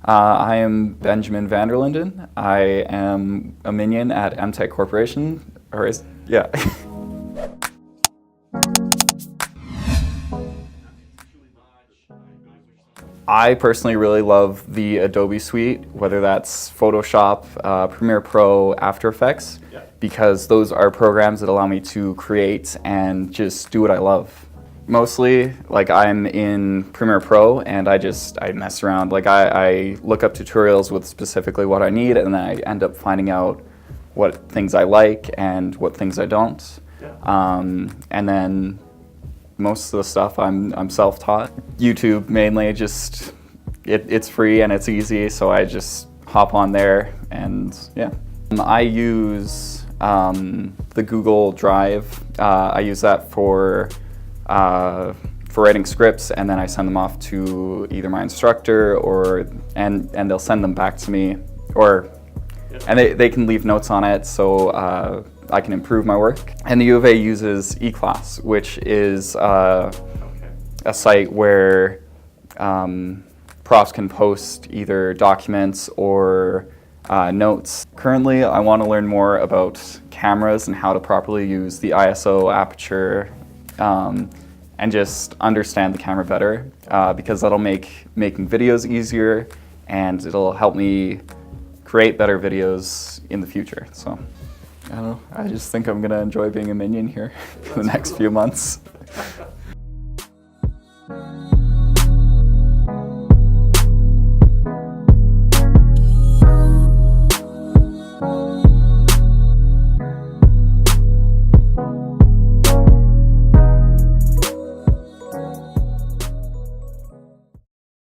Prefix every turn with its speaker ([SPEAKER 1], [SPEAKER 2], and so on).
[SPEAKER 1] I am Benjamin Vanderlinden. I am a minion at Mtek Corporation, yeah. I personally really love the Adobe suite, whether that's Photoshop, Premiere Pro, After Effects, because those are programs that allow me to create and just do what I love. Mostly, like, I'm in Premiere Pro and I mess around. Like, I look up tutorials with specifically what I need, and then I end up finding out what things I like and what things I don't. And then most of the stuff I'm self-taught. YouTube mainly, it's free and it's easy, so I just hop on there and yeah. I use the Google Drive. I use that for writing scripts, and then I send them off to either my instructor and they'll send them back to me, and they can leave notes on it, so I can improve my work. And the U of A uses eClass, which is a site where profs can post either documents or notes. Currently, I want to learn more about cameras and how to properly use the ISO, aperture, and just understand the camera better, because that'll make making videos easier, and it'll help me create better videos in the future. So, I don't know, I just think I'm gonna enjoy being a minion here for the next few months.